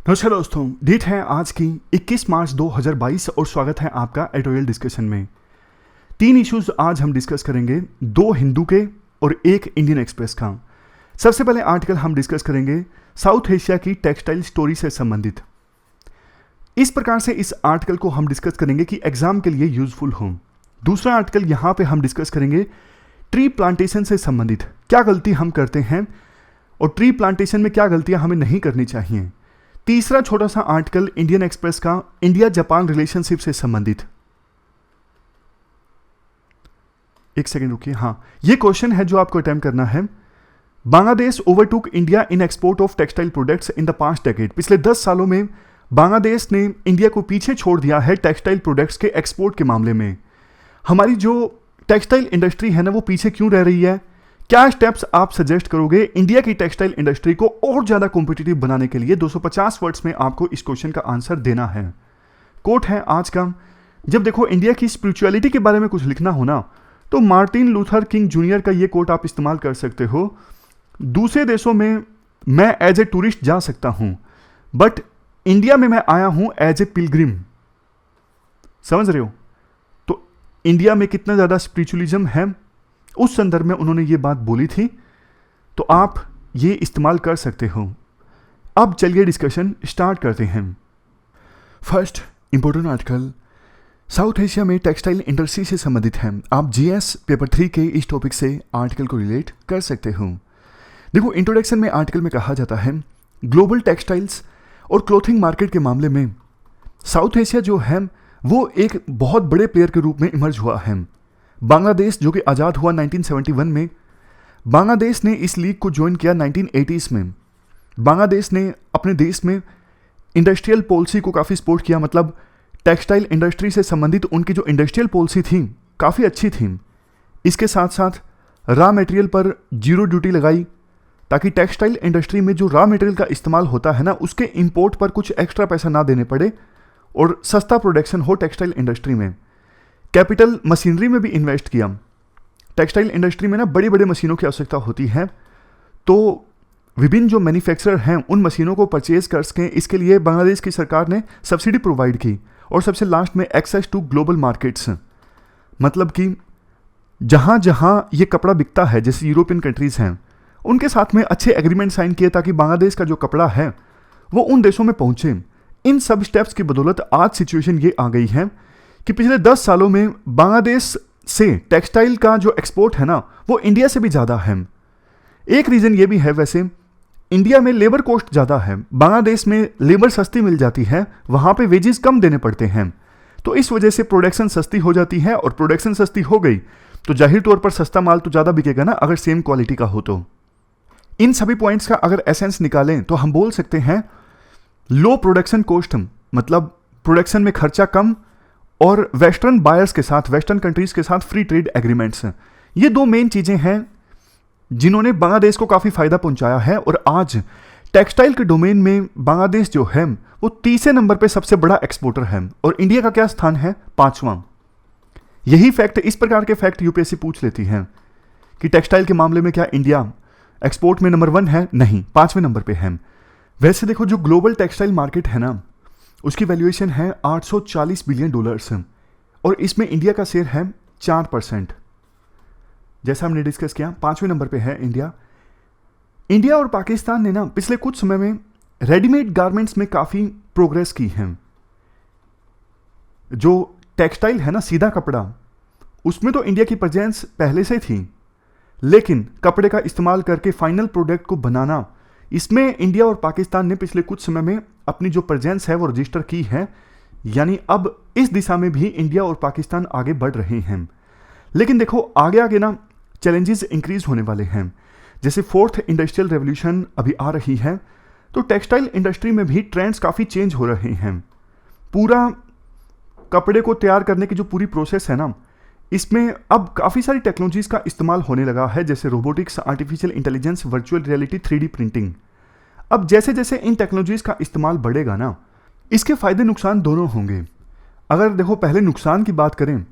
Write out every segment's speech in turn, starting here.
नमस्कार दोस्तों, डेट है आज की 21 मार्च 2022 और स्वागत है आपका एडिटोरियल डिस्कशन में। 3 इश्यूज आज हम डिस्कस करेंगे, 2 हिंदू के और 1 इंडियन एक्सप्रेस का। सबसे पहले आर्टिकल हम डिस्कस करेंगे साउथ एशिया की टेक्सटाइल स्टोरी से संबंधित। इस प्रकार से इस आर्टिकल को हम डिस्कस करेंगे कि एग्जाम के लिए यूजफुल हो। दूसरा आर्टिकल यहाँ पे हम डिस्कस करेंगे ट्री प्लांटेशन से संबंधित, क्या गलती हम करते हैं और ट्री प्लांटेशन में क्या गलतियां हमें नहीं करनी चाहिए। तीसरा छोटा सा आर्टिकल इंडियन एक्सप्रेस का इंडिया जापान रिलेशनशिप से संबंधित। एक सेकंड रुकिए, हाँ ये क्वेश्चन है जो आपको अटेम्प्ट करना है। Bangladesh overtook India in export of textile products in the past decade. पिछले 10 सालों में बांग्लादेश ने इंडिया को पीछे छोड़ दिया है टेक्सटाइल प्रोडक्ट्स के एक्सपोर्ट के मामले में। हमारी जो टेक्सटाइल इंडस्ट्री है ना, वो पीछे क्यों रह रही है? क्या स्टेप्स आप सजेस्ट करोगे इंडिया की टेक्सटाइल इंडस्ट्री को और ज्यादा कॉम्पिटिटिव बनाने के लिए? 250 वर्ड्स में आपको इस क्वेश्चन का आंसर देना है। कोट है आज का, जब देखो इंडिया की स्पिरिचुअलिटी के बारे में कुछ लिखना हो ना, तो मार्टिन लूथर किंग जूनियर का ये कोट आप इस्तेमाल कर सकते हो। दूसरे देशों में मैं एज ए टूरिस्ट जा सकता हूं, बट इंडिया में मैं आया हूं एज ए पिलग्रिम। समझ रहे हो? तो इंडिया में कितना ज्यादा स्पिरिचुअलिज्म है, उस संदर्भ में उन्होंने ये बात बोली थी, तो आप ये इस्तेमाल कर सकते हो। अब चलिए डिस्कशन स्टार्ट करते हैं। First important article south Asia में टेक्सटाइल इंडस्ट्री से संबंधित है। आप जीएस पेपर 3 के इस टॉपिक से आर्टिकल को रिलेट कर सकते हो। देखो, इंट्रोडक्शन में आर्टिकल में कहा जाता है ग्लोबल टेक्सटाइल्स और क्लोथिंग मार्केट के मामले में साउथ एशिया जो है वो एक बहुत बड़े प्लेयर के रूप में इमर्ज हुआ है। बांग्लादेश जो कि आज़ाद हुआ 1971 में, बांग्लादेश ने इस लीग को ज्वाइन किया 1980s में। बांग्लादेश ने अपने देश में इंडस्ट्रियल पॉलिसी को काफ़ी सपोर्ट किया, मतलब टेक्सटाइल इंडस्ट्री से संबंधित उनकी जो इंडस्ट्रियल पॉलिसी थी काफ़ी अच्छी थी। इसके साथ साथ रॉ मटेरियल पर जीरो ड्यूटी लगाई, ताकि टेक्सटाइल इंडस्ट्री में जो रॉ मटेरियल का इस्तेमाल होता है ना, उसके इंपोर्ट पर कुछ एक्स्ट्रा पैसा ना देने पड़े और सस्ता प्रोडक्शन हो टेक्सटाइल इंडस्ट्री में। कैपिटल मशीनरी में भी इन्वेस्ट किया। टेक्सटाइल इंडस्ट्री में ना बड़ी बड़ी मशीनों की आवश्यकता होती है, तो विभिन्न जो मैन्युफैक्चरर हैं उन मशीनों को परचेज कर सकें, इसके लिए बांग्लादेश की सरकार ने सब्सिडी प्रोवाइड की। और सबसे लास्ट में एक्सेस टू ग्लोबल मार्केट्स, मतलब कि जहाँ जहाँ ये कपड़ा बिकता है, जैसे यूरोपियन कंट्रीज़ हैं, उनके साथ में अच्छे एग्रीमेंट साइन किए ताकि बांग्लादेश का जो कपड़ा है वो उन देशों में पहुँचे। इन सब स्टेप्स की बदौलत आज सिचुएशन ये आ गई है कि पिछले 10 सालों में बांग्लादेश से टेक्सटाइल का जो एक्सपोर्ट है ना, वो इंडिया से भी ज़्यादा है। एक रीज़न ये भी है, वैसे इंडिया में लेबर कॉस्ट ज़्यादा है, बांग्लादेश में लेबर सस्ती मिल जाती है, वहाँ पे वेजेस कम देने पड़ते हैं, तो इस वजह से प्रोडक्शन सस्ती हो जाती है। और प्रोडक्शन सस्ती हो गई तो जाहिर तौर पर सस्ता माल तो ज़्यादा बिकेगा ना, अगर सेम क्वालिटी का हो तो। इन सभी पॉइंट्स का अगर एसेंस निकालें तो हम बोल सकते हैं लो प्रोडक्शन कॉस्ट, मतलब प्रोडक्शन में खर्चा कम, और वेस्टर्न बायर्स के साथ, वेस्टर्न कंट्रीज के साथ फ्री ट्रेड एग्रीमेंट्स हैं। ये 2 मेन चीज़ें हैं जिन्होंने बांग्लादेश को काफ़ी फायदा पहुंचाया है। और आज टेक्सटाइल के डोमेन में बांग्लादेश जो है वो 30वें नंबर पे सबसे बड़ा एक्सपोर्टर है, और इंडिया का क्या स्थान है? 5वां। यही फैक्ट, इस प्रकार के फैक्ट यूपीएससी पूछ लेती है कि टेक्सटाइल के मामले में क्या इंडिया एक्सपोर्ट में नंबर 1 है? नहीं, 5वें नंबर पर है। वैसे देखो, जो ग्लोबल टेक्सटाइल मार्केट है ना, उसकी वैल्यूएशन है $840 बिलियन, और इसमें इंडिया का शेयर है 4%। जैसा हमने डिस्कस किया, 5वें नंबर पे है इंडिया। इंडिया और पाकिस्तान ने ना पिछले कुछ समय में रेडीमेड गारमेंट्स में काफ़ी प्रोग्रेस की है। जो टेक्सटाइल है ना, सीधा कपड़ा, उसमें तो इंडिया की प्रेजेंस पहले से थी, लेकिन कपड़े का इस्तेमाल करके फाइनल प्रोडक्ट को बनाना, इसमें इंडिया और पाकिस्तान ने पिछले कुछ समय में अपनी जो प्रेजेंस है वो रजिस्टर की है। यानी अब इस दिशा में भी इंडिया और पाकिस्तान आगे बढ़ रहे हैं। लेकिन देखो, आगे आगे ना चैलेंजेस इंक्रीज होने वाले हैं। जैसे 4th इंडस्ट्रियल रेवोल्यूशन अभी आ रही है, तो टेक्सटाइल इंडस्ट्री में भी ट्रेंड्स काफ़ी चेंज हो रहे हैं। पूरा कपड़े को तैयार करने की जो पूरी प्रोसेस है ना, इसमें अब काफ़ी सारी टेक्नोलॉजीज़ का इस्तेमाल होने लगा है, जैसे robotics, artificial intelligence, virtual reality, 3D printing. अब जैसे जैसे इन टेक्नोलॉजीज़ का इस्तेमाल बढ़ेगा ना, इसके फ़ायदे नुकसान दोनों होंगे। अगर देखो पहले नुकसान की बात करें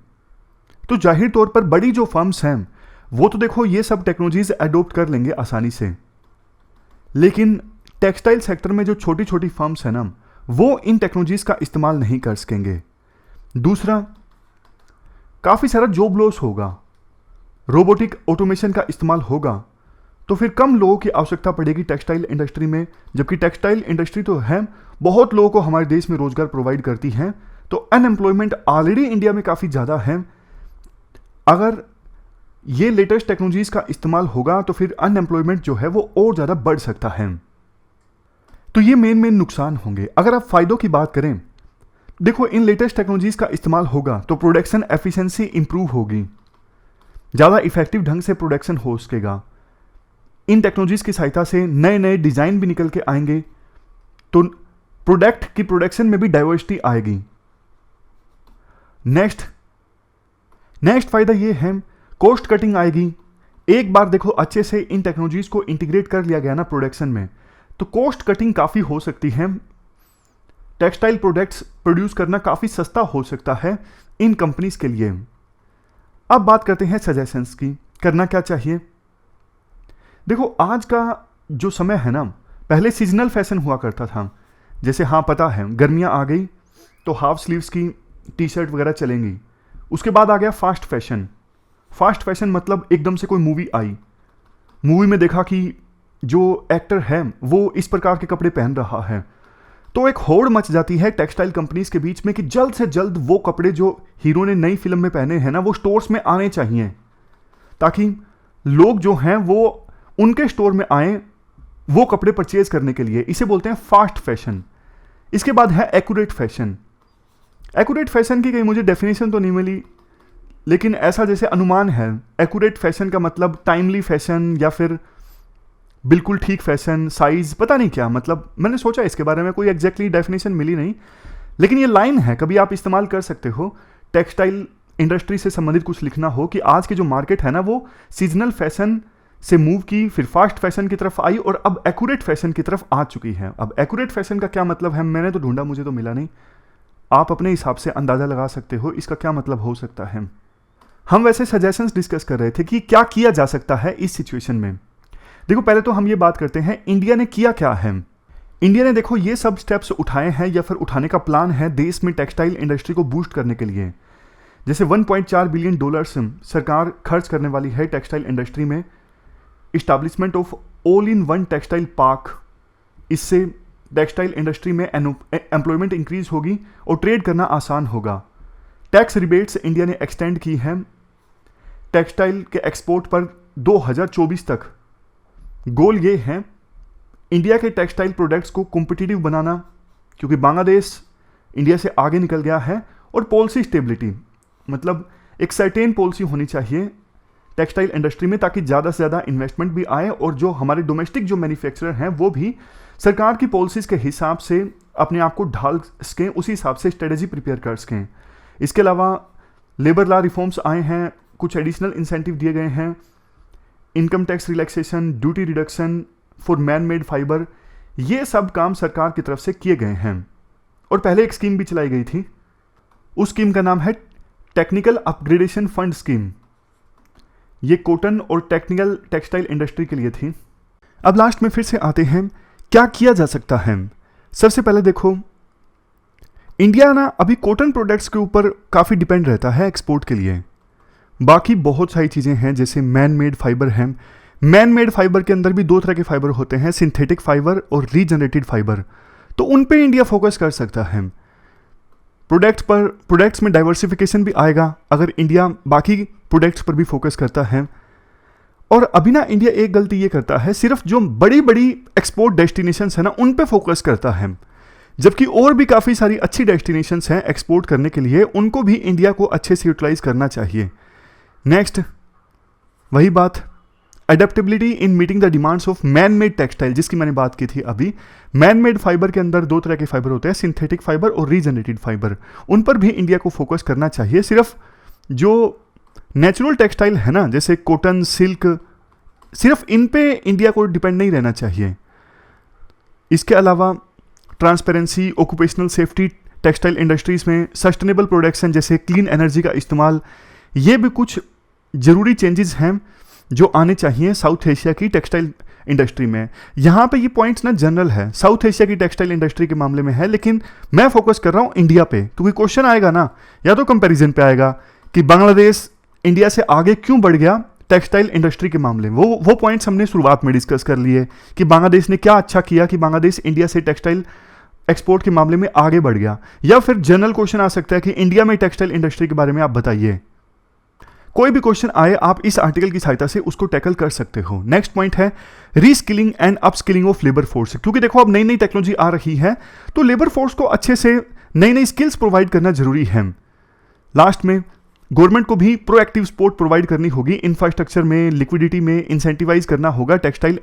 तो जाहिर तौर पर बड़ी जो फर्म्स हैं वो तो देखो ये सब टेक्नोलॉजीज़ अडोप्ट कर लेंगे आसानी से, लेकिन टेक्सटाइल सेक्टर में जो छोटी छोटी फर्म्स हैं ना, वो इन टेक्नोलॉजीज का इस्तेमाल नहीं कर सकेंगे। दूसरा, काफ़ी सारा जॉब लॉस होगा, रोबोटिक ऑटोमेशन का इस्तेमाल होगा, तो फिर कम लोगों की आवश्यकता पड़ेगी टेक्सटाइल इंडस्ट्री में, जबकि टेक्सटाइल इंडस्ट्री तो है, बहुत लोगों को हमारे देश में रोजगार प्रोवाइड करती है। तो अनएम्प्लॉयमेंट ऑलरेडी इंडिया में काफ़ी ज़्यादा है। अगर ये लेटेस्ट टेक्नोलॉजीज का इस्तेमाल होगा तो फिर अनएम्प्लॉयमेंट जो है वो और ज़्यादा बढ़ सकता है। तो ये मेन नुकसान होंगे। अगर आप फायदों की बात करें, देखो इन लेटेस्ट टेक्नोलॉजीज का इस्तेमाल होगा तो प्रोडक्शन एफिशिएंसी इंप्रूव होगी, ज़्यादा इफेक्टिव ढंग से प्रोडक्शन हो सकेगा। इन टेक्नोलॉजीज की सहायता से नए नए डिज़ाइन भी निकल के आएंगे, तो प्रोडक्ट की प्रोडक्शन में भी डाइवर्सिटी आएगी। नेक्स्ट फायदा ये है, कॉस्ट कटिंग आएगी। एक बार देखो अच्छे से इन टेक्नोलॉजीज को इंटीग्रेट कर लिया गया ना प्रोडक्शन में, तो कॉस्ट कटिंग काफ़ी हो सकती है। टेक्सटाइल प्रोडक्ट्स प्रोड्यूस करना काफ़ी सस्ता हो सकता है इन कंपनीज के लिए। अब बात करते हैं सजेशंस की, करना क्या चाहिए। देखो आज का जो समय है ना, पहले सीजनल फैशन हुआ करता था, जैसे हाँ पता है गर्मियाँ आ गई तो हाफ स्लीव्स की टी शर्ट वगैरह चलेंगी। उसके बाद आ गया फास्ट फैशन। फास्ट फैशन मतलब एकदम से कोई मूवी आई, मूवी में देखा कि जो एक्टर है वो इस प्रकार के कपड़े पहन रहा है, तो एक होड़ मच जाती है टेक्सटाइल कंपनीज के बीच में कि जल्द से जल्द वो कपड़े जो हीरो ने नई फिल्म में पहने हैं ना, वो स्टोर्स में आने चाहिए, ताकि लोग जो हैं वो उनके स्टोर में आए वो कपड़े परचेज करने के लिए। इसे बोलते हैं फास्ट फैशन। इसके बाद है एक्यूरेट फैशन। एक्यूरेट फैशन की कहीं मुझे डेफिनेशन तो नहीं मिली, लेकिन ऐसा जैसे अनुमान है, एक्यूरेट फैशन का मतलब टाइमली फैशन या फिर बिल्कुल ठीक फैशन, साइज पता नहीं क्या, मतलब मैंने सोचा इसके बारे में, कोई एग्जैक्टली डेफिनेशन मिली नहीं, लेकिन ये लाइन है, कभी आप इस्तेमाल कर सकते हो। टेक्सटाइल इंडस्ट्री से संबंधित कुछ लिखना हो कि आज की जो मार्केट है ना, वो सीजनल फैशन से मूव की, फिर फास्ट फैशन की तरफ आई और अब एक्यूरेट फैशन की तरफ आ चुकी है। अब एक्यूरेट फैशन का क्या मतलब है, मैंने तो ढूंढा, मुझे तो मिला नहीं। आप अपने हिसाब से अंदाजा लगा सकते हो इसका क्या मतलब हो सकता है। हम वैसे सजेशंस डिस्कस कर रहे थे कि क्या किया जा सकता है इस सिचुएशन में। देखो पहले तो हम ये बात करते हैं इंडिया ने किया क्या है। इंडिया ने देखो ये सब स्टेप्स उठाए हैं या फिर उठाने का प्लान है देश में टेक्सटाइल इंडस्ट्री को बूस्ट करने के लिए। जैसे $1.4 बिलियन सरकार खर्च करने वाली है टेक्सटाइल इंडस्ट्री में। Establishment of all in one textile park, इससे टेक्सटाइल इंडस्ट्री में एम्प्लॉयमेंट इंक्रीज होगी और ट्रेड करना आसान होगा। टैक्स रिबेट्स इंडिया ने एक्सटेंड की है टेक्सटाइल के एक्सपोर्ट पर 2024 तक। गोल ये है इंडिया के टेक्सटाइल प्रोडक्ट्स को कॉम्पिटिटिव बनाना, क्योंकि बांग्लादेश इंडिया से आगे निकल गया है। और पॉलिसी स्टेबिलिटी, मतलब एक सर्टेन पॉलिसी होनी चाहिए टेक्सटाइल इंडस्ट्री में, ताकि ज़्यादा से ज़्यादा इन्वेस्टमेंट भी आए और जो हमारे डोमेस्टिक जो मैन्युफैक्चरर हैं वो भी सरकार की पॉलिसीज़ के हिसाब से अपने आप को ढाल सकें, उसी हिसाब से स्ट्रेटजी प्रिपेयर कर सकें। इसके अलावा लेबर लॉ रिफॉर्म्स आए हैं, कुछ एडिशनल इंसेंटिव दिए गए हैं, income tax relaxation, duty reduction for man made fibre, ये सब काम सरकार की तरफ से किए गए हैं। और पहले एक स्कीम भी चलाई गई थी, उस स्कीम का नाम है टेक्निकल अपग्रेडेशन फंड स्कीम। ये कॉटन और टेक्निकल टेक्सटाइल इंडस्ट्री के लिए थी। अब लास्ट में फिर से आते हैं क्या किया जा सकता है। सबसे पहले देखो इंडिया ना अभी कॉटन प्रोडक्ट्स के ऊपर काफ़ी डिपेंड रहता है एक्सपोर्ट के लिए। बाकी बहुत सारी चीज़ें हैं, जैसे मैन मेड फाइबर हैं। मैन मेड फाइबर के अंदर भी दो तरह के फाइबर होते हैं, सिंथेटिक फाइबर और रीजनरेटेड फाइबर। तो उन पे इंडिया फोकस कर सकता है। प्रोडक्ट्स में डाइवर्सिफिकेशन भी आएगा अगर इंडिया बाकी प्रोडक्ट्स पर भी फोकस करता है। और अभी ना इंडिया एक गलती ये करता है, सिर्फ जो बड़ी बड़ी एक्सपोर्ट डेस्टिनेशंस है ना उन पे फोकस करता है, जबकि और भी काफ़ी सारी अच्छी डेस्टिनेशंस हैं एक्सपोर्ट करने के लिए, उनको भी इंडिया को अच्छे से यूटिलाइज करना चाहिए। नेक्स्ट वही बात, adaptability in meeting the demands of man made textile, जिसकी मैंने बात की थी अभी। मैन मेड फाइबर के अंदर दो तरह के फाइबर होते हैं, सिंथेटिक फाइबर और रीजनरेटेड फाइबर। उन पर भी इंडिया को फोकस करना चाहिए। सिर्फ जो नेचुरल टेक्सटाइल है ना, जैसे कॉटन, सिल्क, सिर्फ इन पे इंडिया को डिपेंड नहीं रहना चाहिए। इसके अलावा transparency, occupational safety textile industries में, सस्टेनेबल प्रोडक्शन जैसे क्लीन एनर्जी का इस्तेमाल, ये भी कुछ ज़रूरी चेंजेस हैं जो आने चाहिए साउथ एशिया की टेक्सटाइल इंडस्ट्री में। यहाँ पे ये पॉइंट्स ना जनरल है, साउथ एशिया की टेक्सटाइल इंडस्ट्री के मामले में है, लेकिन मैं फोकस कर रहा हूँ इंडिया पे, क्योंकि क्वेश्चन आएगा ना, या तो कंपैरिजन पे आएगा कि बांग्लादेश इंडिया से आगे क्यों बढ़ गया टेक्सटाइल इंडस्ट्री के मामले में। वो पॉइंट्स हमने शुरुआत में डिस्कस कर लिए कि बांग्लादेश ने क्या अच्छा किया कि बांग्लादेश इंडिया से टेक्सटाइल एक्सपोर्ट के मामले में आगे बढ़ गया। या फिर जनरल क्वेश्चन आ सकता है कि इंडिया में टेक्सटाइल इंडस्ट्री के बारे में आप बताइए। कोई भी क्वेश्चन आए आप इस आर्टिकल की सहायता से उसको टैकल कर सकते हो। नेक्स्ट पॉइंट है reskilling and upskilling of labour force, क्योंकि देखो अब नई नई टेक्नोलॉजी आ रही है तो लेबर फोर्स को अच्छे से नई नई स्किल्स प्रोवाइड करना जरूरी है। लास्ट में गवर्नमेंट को भी प्रोएक्टिव सपोर्ट प्रोवाइड करनी होगी, इंफ्रास्ट्रक्चर में, लिक्विडिटी में इंसेंटिवाइज करना होगा टेक्सटाइल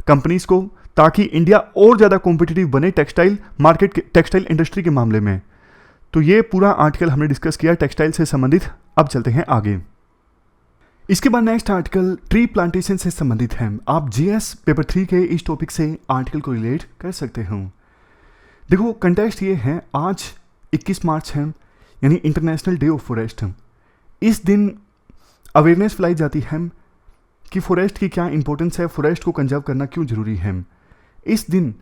कंपनीज को, ताकि इंडिया और ज़्यादा कॉम्पिटिटिव बने टेक्सटाइल मार्केट, टेक्सटाइल इंडस्ट्री के मामले में। तो ये पूरा आर्टिकल हमने डिस्कस किया टेक्सटाइल से संबंधित। अब चलते हैं आगे। इसके बाद नेक्स्ट आर्टिकल ट्री प्लांटेशन से संबंधित है। आप जीएस पेपर 3 के इस टॉपिक से आर्टिकल को रिलेट कर सकते हो। देखो कंटेक्स्ट ये है, आज 21 मार्च है यानी इंटरनेशनल डे ऑफ फॉरेस्ट। इस दिन अवेयरनेस फैलाई जाती है कि फॉरेस्ट की क्या इंपॉर्टेंस है, फॉरेस्ट को कंजर्व करना क्यों जरूरी है। इस दिन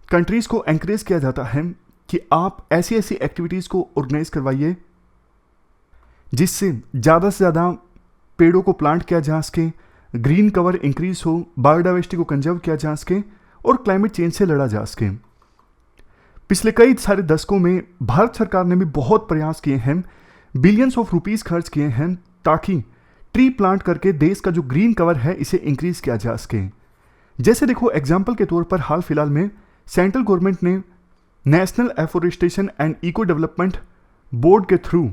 कंट्रीज़ को एनकरेज किया जाता है कि आप ऐसी ऐसी एक्टिविटीज़ को ऑर्गेनाइज करवाइए जिससे ज़्यादा से ज़्यादा पेड़ों को प्लांट किया जा सके, ग्रीन कवर इंक्रीज हो, बायोडाइवर्सिटी को कंजर्व किया जा सके और क्लाइमेट चेंज से लड़ा जा सके। पिछले कई सारे दशकों में भारत सरकार ने भी बहुत प्रयास किए हैं, बिलियंस ऑफ रुपीस खर्च किए हैं ताकि ट्री प्लांट करके देश का जो ग्रीन कवर है इसे इंक्रीज किया जा सके। जैसे देखो एग्जाम्पल के तौर पर हाल फिलहाल में सेंट्रल गवर्नमेंट ने national afforestation and eco development board के थ्रू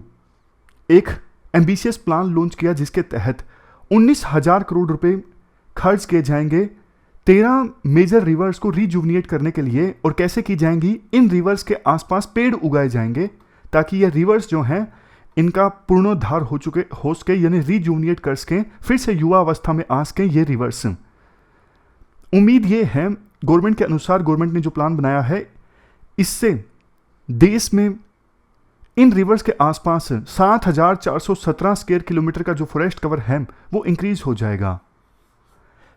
एक एम्बिशियस प्लान लॉन्च किया जिसके तहत 19,000 करोड़ रुपए खर्च किए जाएंगे 13 मेजर रिवर्स को रिजुवनेट करने के लिए। और कैसे की जाएंगी, इन रिवर्स के आसपास पेड़ उगाए जाएंगे ताकि ये रिवर्स जो हैं इनका पूर्णोद्धार हो सके यानी रिजुवनेट कर सकें, फिर से युवा अवस्था में आ सकें ये रिवर्स। उम्मीद ये है गवर्नमेंट के अनुसार, गवर्नमेंट ने जो प्लान बनाया है इससे देश में इन रिवर्स के आसपास 7,417 स्क्वायर किलोमीटर का जो फॉरेस्ट कवर है वो इंक्रीज हो जाएगा।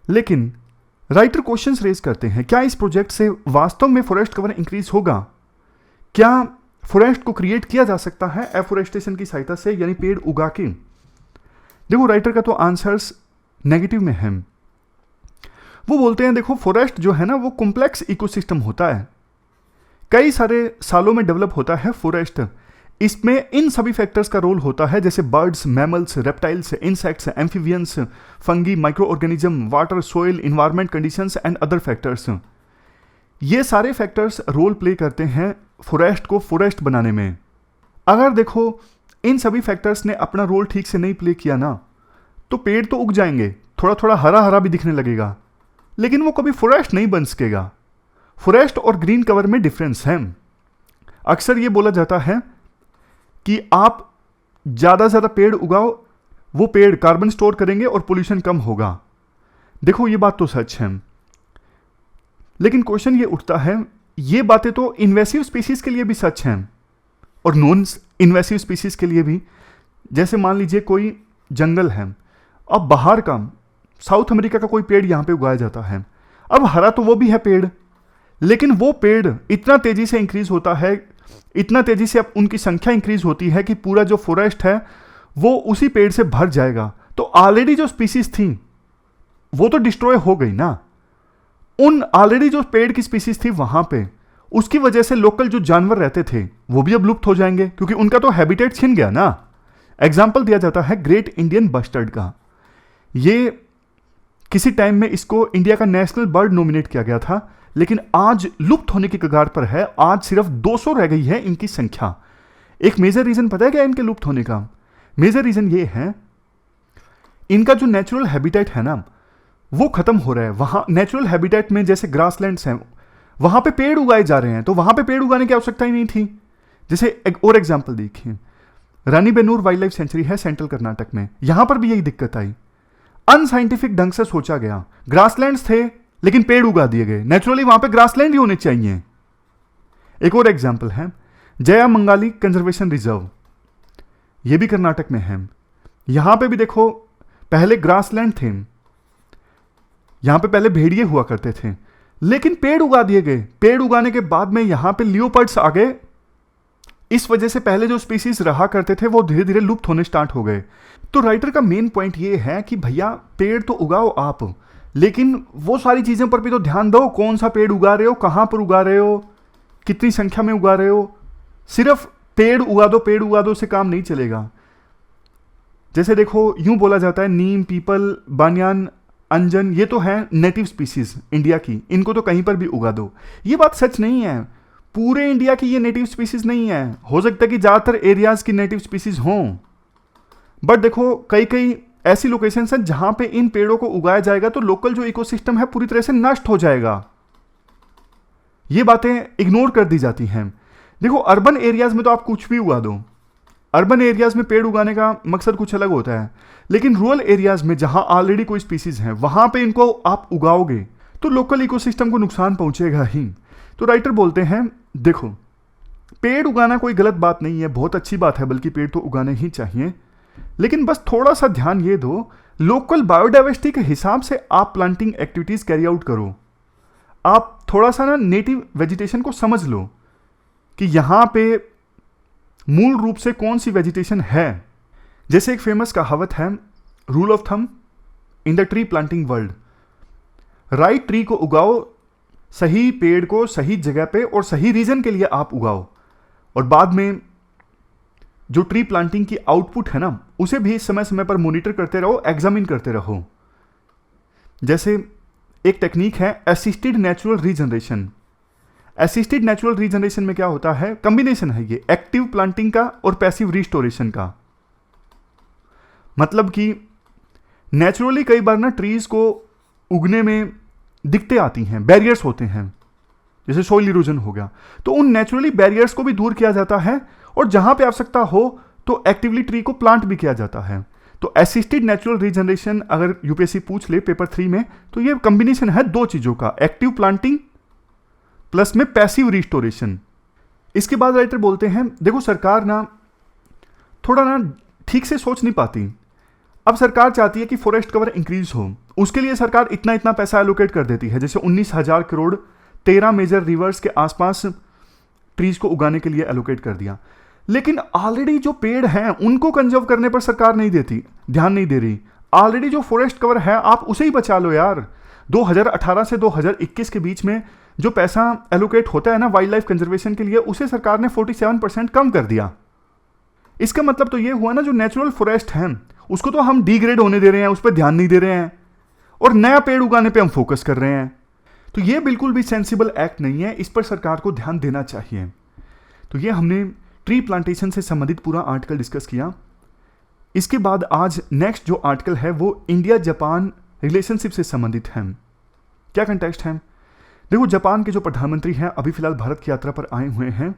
लेकिन राइटर क्वेश्चंस रेज करते हैं, क्या इस प्रोजेक्ट से वास्तव में फॉरेस्ट कवर इंक्रीज होगा? क्या फॉरेस्ट को क्रिएट किया जा सकता है एफोरेस्टेशन की सहायता से यानी पेड़ उगा के? देखो राइटर का तो आंसर्स नेगेटिव में है। वो बोलते हैं देखो फॉरेस्ट जो है ना वो कॉम्प्लेक्स इकोसिस्टम होता है, कई सारे सालों में डेवलप होता है फॉरेस्ट। इसमें इन सभी फैक्टर्स का रोल होता है जैसे birds, mammals, reptiles, insects, amphibians, fungi, micro organism, water, soil, environment conditions and other factors. ये सारे फैक्टर्स रोल प्ले करते हैं फॉरेस्ट को फॉरेस्ट बनाने में। अगर देखो इन सभी फैक्टर्स ने अपना रोल ठीक से नहीं प्ले किया ना तो पेड़ तो उग जाएंगे, थोड़ा थोड़ा हरा हरा भी दिखने लगेगा, लेकिन वो कभी फॉरेस्ट नहीं बन सकेगा। फॉरेस्ट और ग्रीन कवर में डिफरेंस है। अक्सर ये बोला जाता है कि आप ज़्यादा से ज़्यादा पेड़ उगाओ, वो पेड़ कार्बन स्टोर करेंगे और पोल्यूशन कम होगा। देखो ये बात तो सच है, लेकिन क्वेश्चन ये उठता है ये बातें तो इन्वेसिव स्पीसीज के लिए भी सच हैं और नॉन इन्वेसिव स्पीसीज के लिए भी। जैसे मान लीजिए कोई जंगल है, अब बाहर का साउथ अमेरिका का कोई पेड़ यहाँ पे उगाया जाता है, अब हरा तो वो भी है पेड़, लेकिन वो पेड़ इतना तेजी से इंक्रीज होता है, इतना तेजी से अब उनकी संख्या इंक्रीज होती है कि पूरा जो फॉरेस्ट है वो उसी पेड़ से भर जाएगा। तो ऑलरेडी जो स्पीसीज थी वो तो डिस्ट्रॉय हो गई ना, उन ऑलरेडी जो पेड़ की स्पीसीज थी वहां पे, उसकी वजह से लोकल जो जानवर रहते थे वो भी अब लुप्त हो जाएंगे क्योंकि उनका तो हैबिटेट छिन गया ना। एग्जाम्पल दिया जाता है ग्रेट इंडियन बस्टर्ड का। ये किसी टाइम में इसको इंडिया का नेशनल बर्ड नॉमिनेट किया गया था, लेकिन आज लुप्त होने की कगार पर है। आज सिर्फ 200 रह गई है इनकी संख्या। एक मेजर रीजन पता है क्या इनके लुप्त होने का? मेजर रीजन ये है इनका जो नेचुरल हैबिटेट है ना वो खत्म हो रहा है। वहां नेचुरल हैबिटेट में जैसे ग्रासलैंड्स हैं वहां पे पेड़ उगाए जा रहे हैं, तो वहां पे पेड़ उगाने की आवश्यकता ही नहीं थी। जैसे एक और एग्जांपल देखिए, रानीबेन्नूर वाइल्ड लाइफ सेंचुरी है सेंट्रल कर्नाटक में, यहां पर भी यही दिक्कत आई। अनसाइंटिफिक ढंग से सोचा गया, ग्रासलैंड्स थे लेकिन पेड़ उगा दिए गए। नेचुरली वहां पे ग्रासलैंड ही होने चाहिए। एक और एग्जांपल है जया मंगाली कंजर्वेशन रिजर्व, यह भी कर्नाटक में है। यहां पे भी देखो पहले ग्रासलैंड थे, यहाँ पे पहले भेड़िए हुआ करते थे, लेकिन पेड़ उगा दिए गए। पेड़ उगाने के बाद में यहाँ पे लियोपर्ड्स आ गए। इस वजह से पहले जो स्पीसीज रहा करते थे वो धीरे धीरे लुप्त होने स्टार्ट हो गए। तो राइटर का मेन पॉइंट ये है कि भैया पेड़ तो उगाओ आप, लेकिन वो सारी चीज़ों पर भी तो ध्यान दो। कौन सा पेड़ उगा रहे हो, कहाँ पर उगा रहे हो, कितनी संख्या में उगा रहे हो। सिर्फ पेड़ उगा दो से काम नहीं चलेगा। जैसे देखो, यूं बोला जाता है नीम, पीपल, बानियान, अंजन, ये तो है नेटिव स्पीसीज इंडिया की, इनको तो कहीं पर भी उगा दो। ये बात सच नहीं है। पूरे इंडिया की ये नेटिव स्पीसीज नहीं है। हो सकता है कि ज़्यादातर एरियाज की नेटिव स्पीसीज हों, बट देखो कई कई ऐसी लोकेशंस हैं जहां पे इन पेड़ों को उगाया जाएगा तो लोकल जो इकोसिस्टम है पूरी तरह से नष्ट हो जाएगा। ये बातें इग्नोर कर दी जाती हैं। देखो, अर्बन एरियाज में तो आप कुछ भी उगा दो। अर्बन एरियाज में पेड़ उगाने का मकसद कुछ अलग होता है, लेकिन रूरल एरियाज में जहां ऑलरेडी कोई स्पीसीज है वहां पे इनको आप उगाओगे तो लोकल इकोसिस्टम को नुकसान पहुंचेगा ही। तो राइटर बोलते हैं, देखो पेड़ उगाना कोई गलत बात नहीं है, बहुत अच्छी बात है, बल्कि पेड़ तो उगाने ही चाहिए, लेकिन बस थोड़ा सा ध्यान ये दो, लोकल बायोडाइवर्सिटी के हिसाब से आप प्लांटिंग एक्टिविटीज कैरी आउट करो। आप थोड़ा सा ना नेटिव वेजिटेशन को समझ लो कि यहां पे मूल रूप से कौन सी वेजिटेशन है। जैसे एक फेमस कहावत है, rule of thumb in the tree planting world, right tree को उगाओ, सही पेड़ को सही जगह पे और सही रीजन के लिए आप उगाओ, और बाद में जो ट्री प्लांटिंग की आउटपुट है ना उसे भी समय समय पर मॉनिटर करते रहो, एग्जामिन करते रहो। जैसे एक टेक्निक है assisted natural regeneration. Assisted natural regeneration में क्या होता है, कॉम्बिनेशन है ये एक्टिव प्लांटिंग का और पैसिव रिस्टोरेशन का। मतलब कि नेचुरली कई बार ना ट्रीज को उगने में दिक्कतें आती हैं, बैरियर्स होते हैं, जैसे सॉइल इरोजन हो गया, तो उन नेचुरली बैरियर्स को भी दूर किया जाता है, और जहां पे आवश्यकता हो तो एक्टिवली ट्री को प्लांट भी किया जाता है। तो असिस्टेड नेचुरल रीजनरेशन अगर यूपीएससी पूछ ले पेपर 3 में, तो ये कॉम्बिनेशन है दो चीजों का, एक्टिव प्लांटिंग प्लस में पैसिव रिस्टोरेशन। इसके बाद राइटर बोलते हैं, देखो सरकार ना थोड़ा ना ठीक से सोच नहीं पाती। अब सरकार चाहती है कि फॉरेस्ट कवर इंक्रीज हो, उसके लिए सरकार इतना इतना पैसा एलोकेट कर देती है, जैसे 19,000 करोड़ 13 मेजर रिवर्स के आसपास ट्रीज को उगाने के लिए एलोकेट कर दिया। लेकिन ऑलरेडी जो पेड़ हैं उनको कंजर्व करने पर सरकार नहीं देती, ध्यान नहीं दे रही। ऑलरेडी जो फॉरेस्ट कवर है आप उसे ही बचा लो यार। 2018 से 2021 के बीच में जो पैसा एलोकेट होता है ना वाइल्ड लाइफ कंजर्वेशन के लिए, उसे सरकार ने 47% कम कर दिया। इसका मतलब तो ये हुआ ना, जो नेचुरल फॉरेस्ट है उसको तो हम डिग्रेड होने दे रहे हैं, उस पर ध्यान नहीं दे रहे हैं, और नया पेड़ उगाने पे हम फोकस कर रहे हैं। तो ये बिल्कुल भी सेंसिबल एक्ट नहीं है, इस पर सरकार को ध्यान देना चाहिए। तो ये हमने ट्री प्लांटेशन से संबंधित पूरा आर्टिकल डिस्कस किया। इसके बाद आज नेक्स्ट जो आर्टिकल है वो इंडिया जापान रिलेशनशिप से संबंधित है। क्या कंटेक्स्ट है, देखो जापान के जो प्रधानमंत्री हैं अभी फिलहाल भारत की यात्रा पर आए हुए हैं।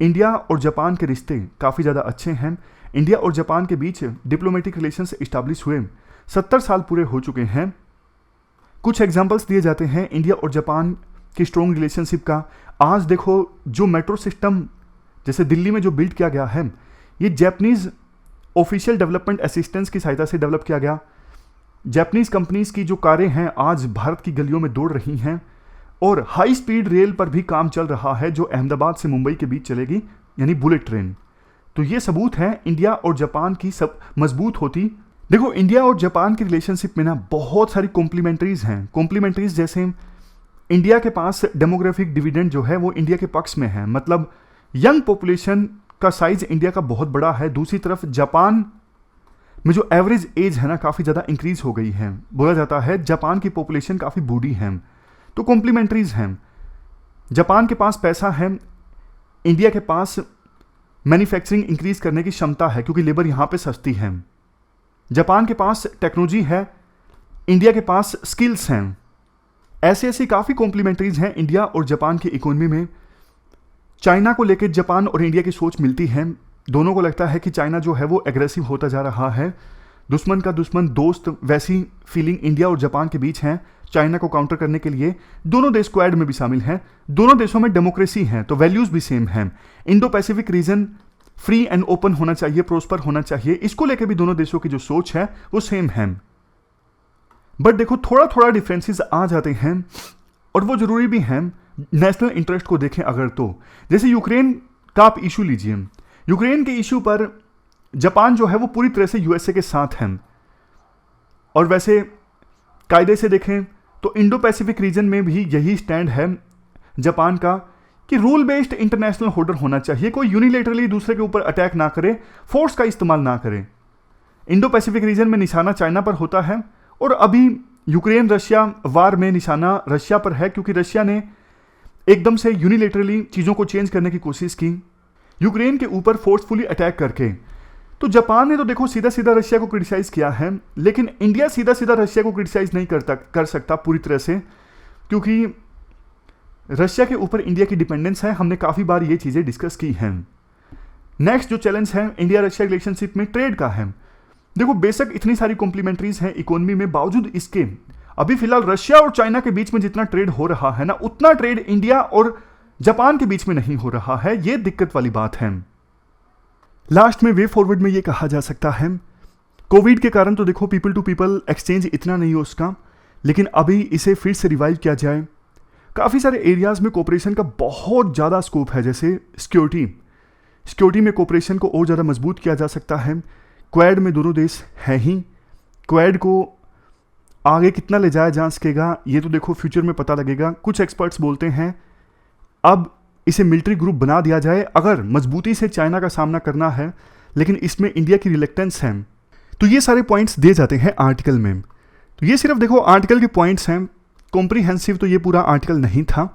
इंडिया और जापान के रिश्ते काफ़ी ज़्यादा अच्छे हैं। इंडिया और जापान के बीच डिप्लोमेटिक रिलेशंस इस्टेब्लिश हुए 70 साल पूरे हो चुके हैं। कुछ एग्जाम्पल्स दिए जाते हैं इंडिया और जापान की स्ट्रॉन्ग रिलेशनशिप का। आज देखो जो मेट्रो सिस्टम जैसे दिल्ली में जो बिल्ड किया गया है, ये जापानीज़ ऑफिशियल डेवलपमेंट असिस्टेंस की सहायता से डेवलप किया गया। जापानीज़ कंपनीज़ की जो कारें हैं आज भारत की गलियों में दौड़ रही हैं, और हाई स्पीड रेल पर भी काम चल रहा है जो अहमदाबाद से मुंबई के बीच चलेगी, यानी बुलेट ट्रेन। तो ये सबूत है इंडिया और जापान की सब मजबूत होती। देखो इंडिया और जापान की रिलेशनशिप में ना बहुत सारी कॉम्प्लीमेंट्रीज हैं। कॉम्प्लीमेंट्रीज जैसे इंडिया के पास डेमोग्राफिक डिविडेंड जो है वो इंडिया के पक्ष में है, मतलब यंग पॉपुलेशन का साइज इंडिया का बहुत बड़ा है। दूसरी तरफ जापान में जो एवरेज एज है ना काफ़ी ज़्यादा इंक्रीज हो गई है। बोला जाता है जापान की पॉपुलेशन काफ़ी बूढ़ी है। तो कॉम्प्लीमेंट्रीज हैं। जापान के पास पैसा है, इंडिया के पास मैन्युफैक्चरिंग इंक्रीज करने की क्षमता है क्योंकि लेबर यहाँ पे सस्ती है। जापान के पास टेक्नोलॉजी है, इंडिया के पास स्किल्स हैं। ऐसी ऐसी काफ़ी कॉम्प्लीमेंट्रीज हैं इंडिया और जापान की इकोनॉमी में। चाइना को लेकर जापान और इंडिया की सोच मिलती है। दोनों को लगता है कि चाइना जो है वो एग्रेसिव होता जा रहा है, दुश्मन का दुश्मन दोस्त, वैसी फीलिंग इंडिया और जापान के बीच है। चाइना को काउंटर करने के लिए दोनों देश क्वाड में भी शामिल हैं। दोनों देशों में डेमोक्रेसी है तो वैल्यूज भी सेम हैं। Indo Pacific region free and open होना चाहिए, प्रोस्पर होना चाहिए, इसको लेकर भी दोनों देशों की जो सोच है वो सेम है। बट देखो थोड़ा थोड़ा डिफरेंसेस आ जाते हैं, और वो ज़रूरी भी हैं नेशनल इंटरेस्ट को देखें अगर तो। जैसे यूक्रेन का आप इशू लीजिए, यूक्रेन के इशू पर जापान जो है वो पूरी तरह से यूएसए के साथ है, और वैसे कायदे से देखें तो इंडो पैसिफिक रीजन में भी यही स्टैंड है जापान का कि रूल बेस्ड इंटरनेशनल ऑर्डर होना चाहिए, कोई यूनिलेटरली दूसरे के ऊपर अटैक ना करे, फोर्स का इस्तेमाल ना करे। इंडो पैसिफिक रीजन में निशाना चाइना पर होता है, और अभी यूक्रेन रशिया वार में निशाना रशिया पर है, क्योंकि रशिया ने एकदम से यूनिलेटरली चीज़ों को चेंज करने की कोशिश की यूक्रेन के ऊपर फोर्सफुली अटैक करके। तो जापान ने तो देखो सीधा सीधा रशिया को क्रिटिसाइज किया है, लेकिन इंडिया सीधा सीधा रशिया को क्रिटिसाइज नहीं कर सकता पूरी तरह से, क्योंकि रशिया के ऊपर इंडिया की डिपेंडेंस है। हमने काफ़ी बार ये चीज़ें डिस्कस की हैं। नेक्स्ट जो चैलेंज है इंडिया रशिया रिलेशनशिप में ट्रेड का है। देखो बेशक इतनी सारी कॉम्प्लीमेंट्रीज हैं इकोनॉमी में, बावजूद इसके अभी फिलहाल रशिया और चाइना के बीच में जितना ट्रेड हो रहा है ना, उतना ट्रेड इंडिया और जापान के बीच में नहीं हो रहा है। ये दिक्कत वाली बात है। लास्ट में वे फॉरवर्ड में ये कहा जा सकता है, कोविड के कारण तो देखो पीपल टू पीपल एक्सचेंज इतना नहीं हो उसका, लेकिन अभी इसे फिर से रिवाइव किया जाए। काफ़ी सारे एरियाज़ में कोऑपरेशन का बहुत ज़्यादा स्कोप है, जैसे सिक्योरिटी में कोऑपरेशन को और ज़्यादा मजबूत किया जा सकता है। क्वाड में दोनों देश हैं ही, क्वाड को आगे कितना ले जाया जा सकेगा ये तो देखो फ्यूचर में पता लगेगा। कुछ एक्सपर्ट्स बोलते हैं अब इसे मिलिट्री ग्रुप बना दिया जाए अगर मजबूती से चाइना का सामना करना है, लेकिन इसमें इंडिया की रिलेक्टेंस है। तो ये सारे पॉइंट्स दिए जाते हैं आर्टिकल में। तो ये सिर्फ देखो आर्टिकल के पॉइंट्स हैं, कॉम्प्रीहेंसिव तो ये पूरा आर्टिकल नहीं था।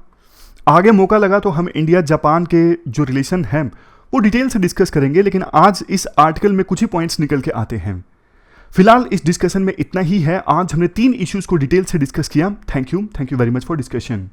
आगे मौका लगा तो हम इंडिया जापान के जो रिलेशन हैं वो डिटेल से डिस्कस करेंगे, लेकिन आज इस आर्टिकल में कुछ ही पॉइंट्स निकल के आते हैं। फिलहाल इस डिस्कशन में इतना ही है। आज हमने 3 इश्यूज़ को डिटेल से डिस्कस किया। Thank you very much for discussion.